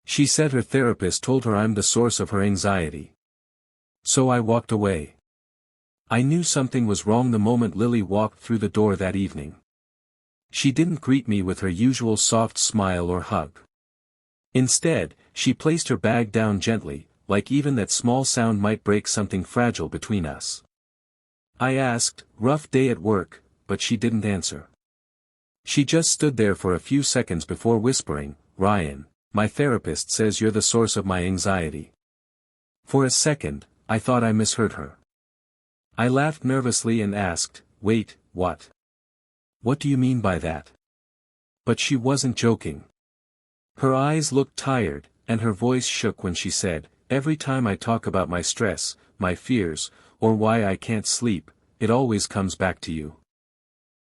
She said her therapist told her I'm the source of her anxiety. So I walked away. I knew something was wrong the moment Lily walked through the door that evening. She didn't greet me with her usual soft smile or hug. Instead, she placed her bag down gently, like even that small sound might break something fragile between us. I asked, "Rough day at work," but she didn't answer. She just stood there for a few seconds before whispering, "Ryan, my therapist says you're the source of my anxiety." For a second, I thought I misheard her. I laughed nervously and asked, "Wait, what? What do you mean by that?" But she wasn't joking. Her eyes looked tired, and her voice shook when she said, "Every time I talk about my stress, my fears, or why I can't sleep, it always comes back to you."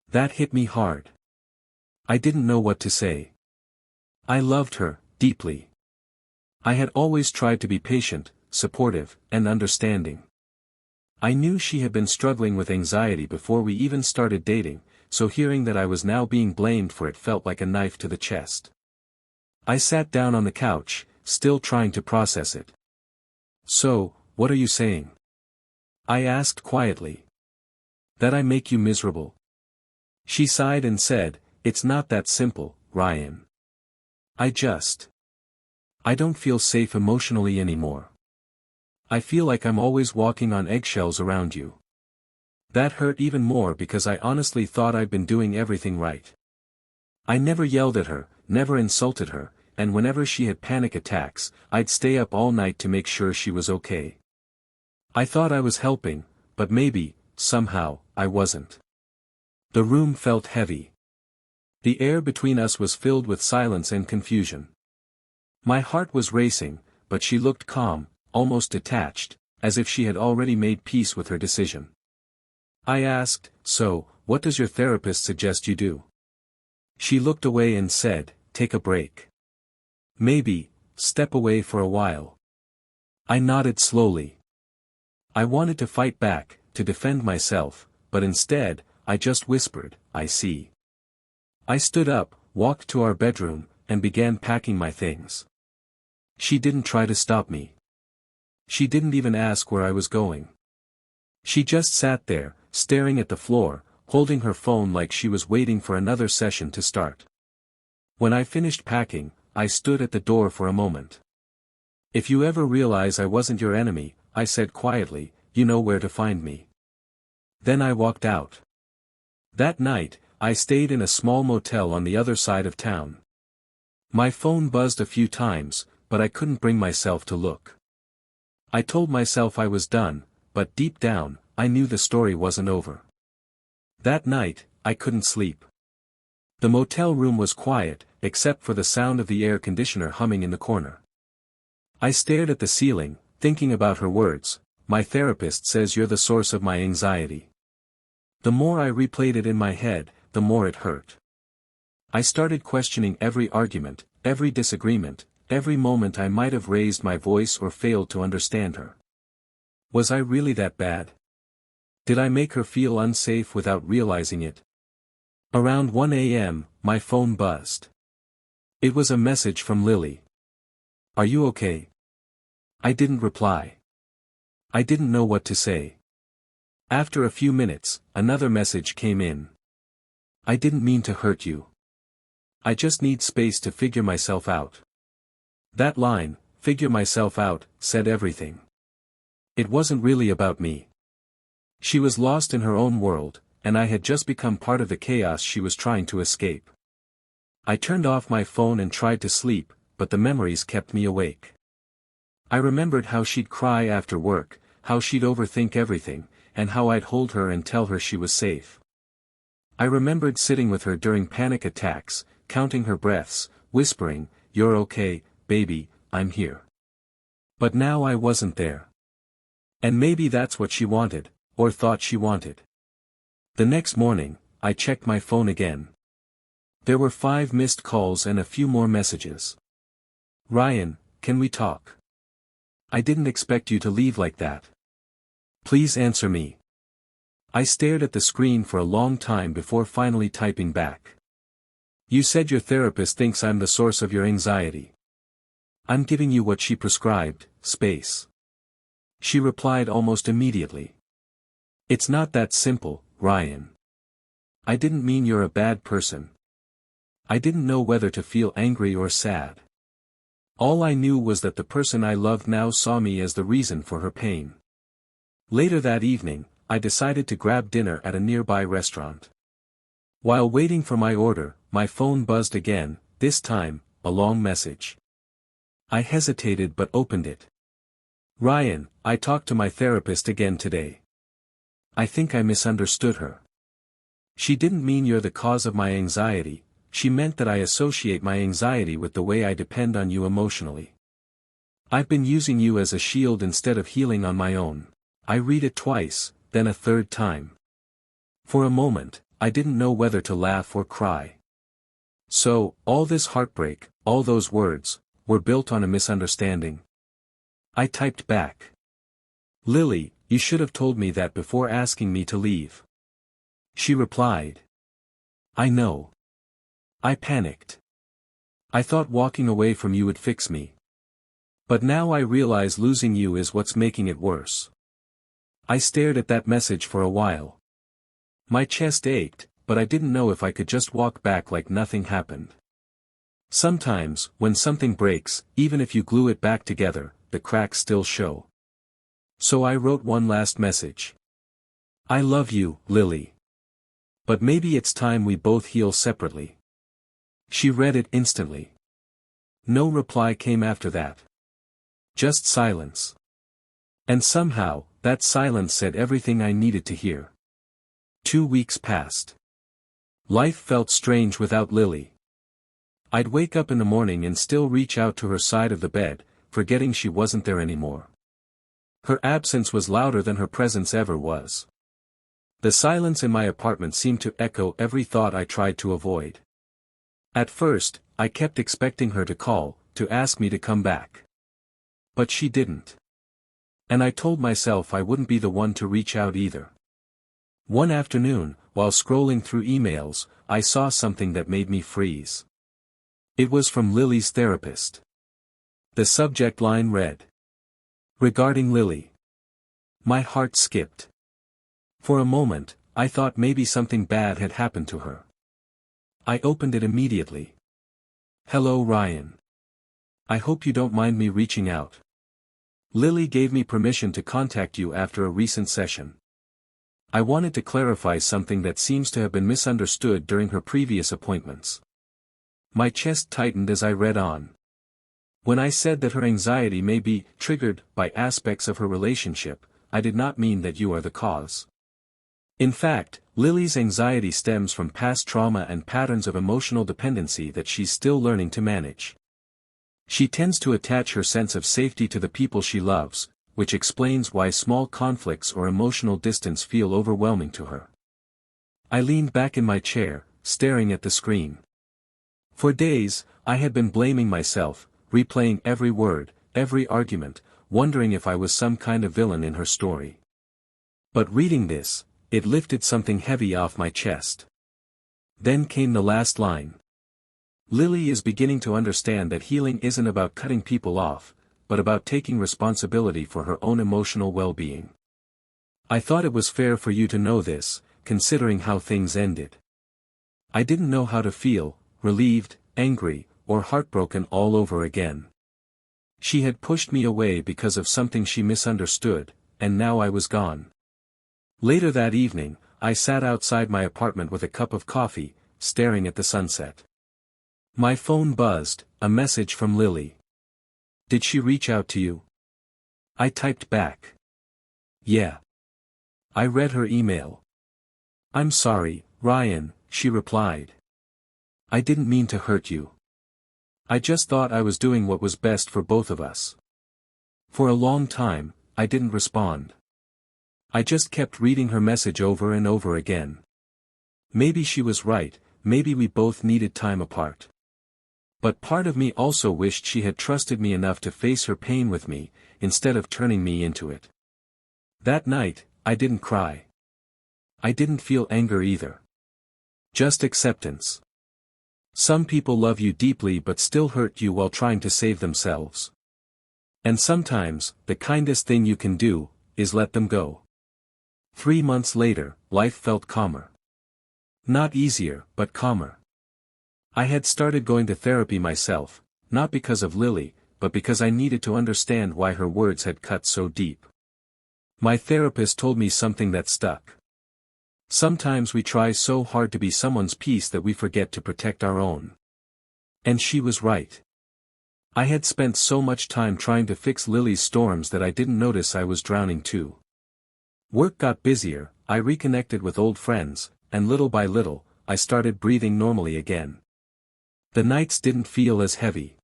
That hit me hard. I didn't know what to say. I loved her, deeply. I had always tried to be patient, supportive, and understanding. I knew she had been struggling with anxiety before we even started dating, so hearing that I was now being blamed for it felt like a knife to the chest. I sat down on the couch, still trying to process it. "So, what are you saying?" I asked quietly. "That I make you miserable." She sighed and said, "It's not that simple, Ryan. I don't feel safe emotionally anymore. I feel like I'm always walking on eggshells around you." That hurt even more because I honestly thought I'd been doing everything right. I never yelled at her, never insulted her, and whenever she had panic attacks, I'd stay up all night to make sure she was okay. I thought I was helping, but maybe, somehow, I wasn't. The room felt heavy. The air between us was filled with silence and confusion. My heart was racing, but she looked calm, almost detached, as if she had already made peace with her decision. I asked, "So, what does your therapist suggest you do?" She looked away and said, "Take a break. Maybe, step away for a while." I nodded slowly. I wanted to fight back, to defend myself, but instead, I just whispered, "I see." I stood up, walked to our bedroom, and began packing my things. She didn't try to stop me. She didn't even ask where I was going. She just sat there, staring at the floor, holding her phone like she was waiting for another session to start. When I finished packing, I stood at the door for a moment. "If you ever realize I wasn't your enemy," I said quietly, "you know where to find me." Then I walked out. That night, I stayed in a small motel on the other side of town. My phone buzzed a few times, but I couldn't bring myself to look. I told myself I was done, but deep down, I knew the story wasn't over. That night, I couldn't sleep. The motel room was quiet, except for the sound of the air conditioner humming in the corner. I stared at the ceiling, thinking about her words, "My therapist says you're the source of my anxiety." The more I replayed it in my head, the more it hurt. I started questioning every argument, every disagreement, every moment I might have raised my voice or failed to understand her. Was I really that bad? Did I make her feel unsafe without realizing it? Around 1 a.m., my phone buzzed. It was a message from Lily. "Are you okay?" I didn't reply. I didn't know what to say. After a few minutes, another message came in. "I didn't mean to hurt you. I just need space to figure myself out." That line, "figure myself out," said everything. It wasn't really about me. She was lost in her own world, and I had just become part of the chaos she was trying to escape. I turned off my phone and tried to sleep, but the memories kept me awake. I remembered how she'd cry after work, how she'd overthink everything, and how I'd hold her and tell her she was safe. I remembered sitting with her during panic attacks, counting her breaths, whispering, "You're okay, baby, I'm here." But now I wasn't there. And maybe that's what she wanted, or thought she wanted. The next morning, I checked my phone again. There were 5 missed calls and a few more messages. "Ryan, can we talk? I didn't expect you to leave like that. Please answer me." I stared at the screen for a long time before finally typing back. "You said your therapist thinks I'm the source of your anxiety." I'm giving you what she prescribed, space. She replied almost immediately. It's not that simple, Ryan. I didn't mean you're a bad person. I didn't know whether to feel angry or sad. All I knew was that the person I loved now saw me as the reason for her pain. Later that evening, I decided to grab dinner at a nearby restaurant. While waiting for my order, my phone buzzed again, this time, a long message. I hesitated but opened it. Ryan, I talked to my therapist again today. I think I misunderstood her. She didn't mean you're the cause of my anxiety, she meant that I associate my anxiety with the way I depend on you emotionally. I've been using you as a shield instead of healing on my own. I read it twice, then a third time. For a moment, I didn't know whether to laugh or cry. So, all this heartbreak, all those words, were built on a misunderstanding. I typed back. Lily, you should have told me that before asking me to leave. She replied. I know. I panicked. I thought walking away from you would fix me. But now I realize losing you is what's making it worse. I stared at that message for a while. My chest ached, but I didn't know if I could just walk back like nothing happened. Sometimes, when something breaks, even if you glue it back together, the cracks still show. So I wrote one last message. I love you, Lily. But maybe it's time we both heal separately. She read it instantly. No reply came after that. Just silence. And somehow, that silence said everything I needed to hear. 2 weeks passed. Life felt strange without Lily. I'd wake up in the morning and still reach out to her side of the bed, forgetting she wasn't there anymore. Her absence was louder than her presence ever was. The silence in my apartment seemed to echo every thought I tried to avoid. At first, I kept expecting her to call, to ask me to come back. But she didn't. And I told myself I wouldn't be the one to reach out either. One afternoon, while scrolling through emails, I saw something that made me freeze. It was from Lily's therapist. The subject line read. Regarding Lily. My heart skipped. For a moment, I thought maybe something bad had happened to her. I opened it immediately. Hello Ryan. I hope you don't mind me reaching out. Lily gave me permission to contact you after a recent session. I wanted to clarify something that seems to have been misunderstood during her previous appointments. My chest tightened as I read on. When I said that her anxiety may be triggered by aspects of her relationship, I did not mean that you are the cause. In fact, Lily's anxiety stems from past trauma and patterns of emotional dependency that she's still learning to manage. She tends to attach her sense of safety to the people she loves, which explains why small conflicts or emotional distance feel overwhelming to her. I leaned back in my chair, staring at the screen. For days, I had been blaming myself, replaying every word, every argument, wondering if I was some kind of villain in her story. But reading this, it lifted something heavy off my chest. Then came the last line. Lily is beginning to understand that healing isn't about cutting people off, but about taking responsibility for her own emotional well-being. I thought it was fair for you to know this, considering how things ended. I didn't know how to feel, relieved, angry, or heartbroken all over again. She had pushed me away because of something she misunderstood, and now I was gone. Later that evening, I sat outside my apartment with a cup of coffee, staring at the sunset. My phone buzzed, a message from Lily. Did she reach out to you? I typed back. Yeah. I read her email. I'm sorry, Ryan, she replied. I didn't mean to hurt you. I just thought I was doing what was best for both of us. For a long time, I didn't respond. I just kept reading her message over and over again. Maybe she was right, maybe we both needed time apart. But part of me also wished she had trusted me enough to face her pain with me, instead of turning me into it. That night, I didn't cry. I didn't feel anger either. Just acceptance. Some people love you deeply but still hurt you while trying to save themselves. And sometimes, the kindest thing you can do, is let them go. 3 months later, life felt calmer. Not easier, but calmer. I had started going to therapy myself, not because of Lily, but because I needed to understand why her words had cut so deep. My therapist told me something that stuck. Sometimes we try so hard to be someone's peace that we forget to protect our own. And she was right. I had spent so much time trying to fix Lily's storms that I didn't notice I was drowning too. Work got busier, I reconnected with old friends, and little by little, I started breathing normally again. The nights didn't feel as heavy.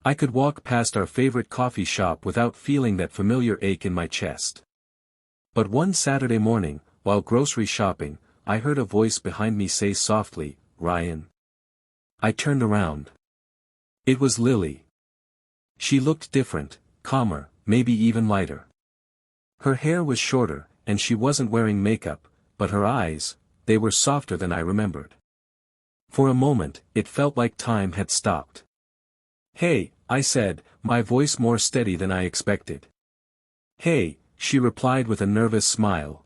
I could walk past our favorite coffee shop without feeling that familiar ache in my chest. But one Saturday morning, while grocery shopping, I heard a voice behind me say softly, "Ryan." I turned around. It was Lily. She looked different, calmer, maybe even lighter. Her hair was shorter, and she wasn't wearing makeup, but her eyes, they were softer than I remembered. For a moment, it felt like time had stopped. "Hey," I said, my voice more steady than I expected. "Hey," she replied with a nervous smile.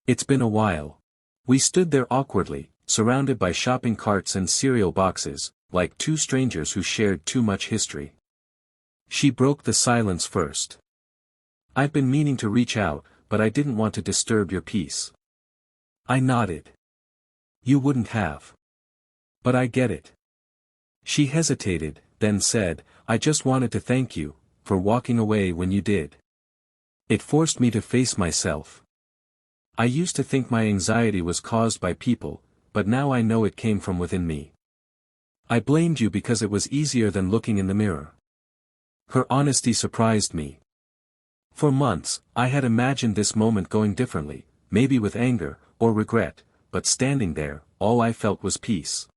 "It's been a while." We stood there awkwardly, surrounded by shopping carts and cereal boxes, like two strangers who shared too much history. She broke the silence first. "I've been meaning to reach out, but I didn't want to disturb your peace." I nodded. "You wouldn't have. But I get it." She hesitated, then said, "I just wanted to thank you, for walking away when you did. It forced me to face myself. I used to think my anxiety was caused by people, but now I know it came from within me. I blamed you because it was easier than looking in the mirror." Her honesty surprised me. For months, I had imagined this moment going differently, maybe with anger, or regret, but standing there, all I felt was peace.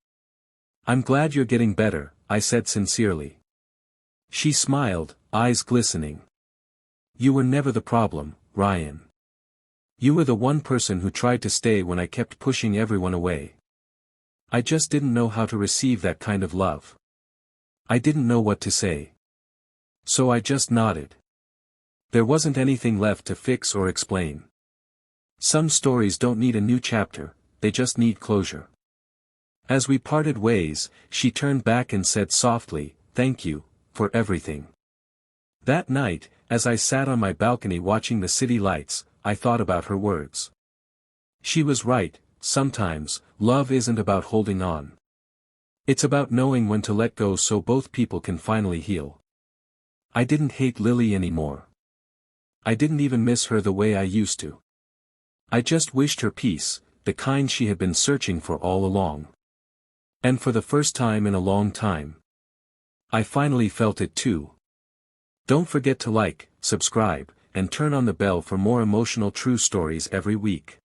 "I'm glad you're getting better," I said sincerely. She smiled, eyes glistening. "You were never the problem, Ryan. You were the one person who tried to stay when I kept pushing everyone away. I just didn't know how to receive that kind of love. I didn't know what to say. So I just nodded. There wasn't anything left to fix or explain. Some stories don't need a new chapter, they just need closure." As we parted ways, she turned back and said softly, "Thank you, for everything." That night, as I sat on my balcony watching the city lights, I thought about her words. She was right, sometimes, love isn't about holding on. It's about knowing when to let go so both people can finally heal. I didn't hate Lily anymore. I didn't even miss her the way I used to. I just wished her peace, the kind she had been searching for all along. And for the first time in a long time, I finally felt it too. Don't forget to like, subscribe, and turn on the bell for more emotional true stories every week.